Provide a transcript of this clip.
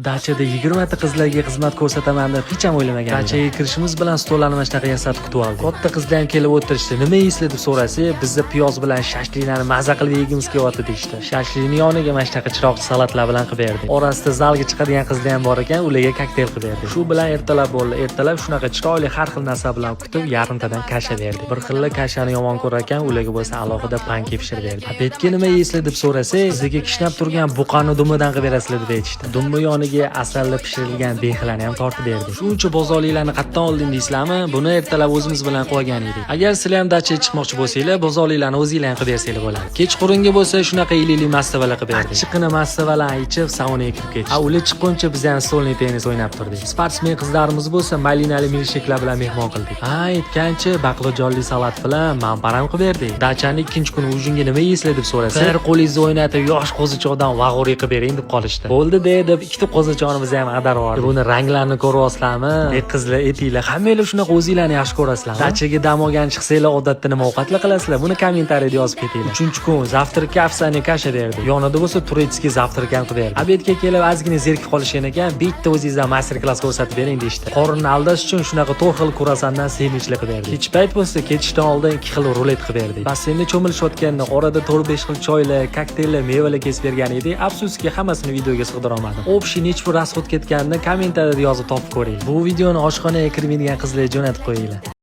Dachada 20 ta qizlarga xizmat ko'rsataman deb hech ham o'ylamagan. Dachaga kirishimiz bilan stollarni mana shunaqa yasatib kutib oldi. Katta qizlar ham kelib o'tirishdi. Nima yeysizlar deb so'rasak, bizda piyoz bilan shashliklarni maza qilib yegimiz kelyapti deyishdi. Shashlikning yoniga mana shunaqa chiroqli salatlar bilan qilib berdik. Orasida zalga chiqadigan qizlar ham bor ekan, ularga kokteyl qilib berdik. Shu bilan ertalab bo'ldi. Ertalab shunaqa chiroyli har xil narsa bilan kutib, yarimtadan kasha berdik. Bir xilla kashani yomon ko'rar ekan, ularga bo'lsa alohida panke pishirib berdik. Apetga nima yeysizlar deb so'rasak, sizga kishnab turgan buqani dumidan qilib berasizlar deb aytishdi. Dumni yoniga asalli pishirilgan behlarni ham tortib berdik. Shuncha bozorliklarni qayerdan olding deysizlarmi? Buni ertalab o'zimiz bilan qo'ygan edik. Agar sizlar ham dachaga chiqmoqchi bo'lsanglar, bozorliklarni o'zingizlar ham qilib bersanglar bo'ladi. Kechqurunga bo'lsa shunaqa ilili mastavalar qilib berdik. Chiqini mastavalarni ichib saunaga kirib ketdik. Ular chiqquncha biz ham stolni tennis o'ynab turdik. Sportsmen qizlarimiz bo'lsa malinali milksheklar bilan mehmon qildik. Aytgancha baqlajonli salat bilan manparam qilib berdik. Dachaning ikkinchi kuni ujunga nima yeysizlar deb so'rasa, bir qo'lingizni o'ynatib yosh qo'zichoqdan vag'oriy qilib bering deb qolishdi. Bo'ldi deb ikkita qo'zichoqimiz ham adarib oldik. Buni ranglarini ko'ryapsizlarmi? Qizlar, etinglar, hammanglar shunaqa o'zinglarni yaxshi ko'rasizlar. Dachaga dam olgan chiqsanglar odatda nima ovqatlar qilasizlar? Buni kommentariyada yozib ketinglar. 3-kun завтракka afsane kasha berdi. Yonida bo'lsa turetskiy завтрак ham qilib berdi. Obedga kelib ozgina zerikib qolishgan ekan, bitta o'zingizdan master klass ko'rsatib bering deyshti. Qorinni aldash uchun shunaqa 4 xil kurasandan sendvichlar qilib berdi. Kech payt bo'lsa, ketishdan oldin 2 xil rulet qilib berdi. Basseynda cho'milishayotganda orada 4-5 xil choylar, kokteyller, mevalar kesib bergan edi. Afsuski hammasini videoga sig'dira olmadim. Общий nechpur rasxod ketganini kommentariyada yozib topib ko'ring. Bu videoni oshxonaga kirmaydigan qizlarga jo'natib qo'yinglar.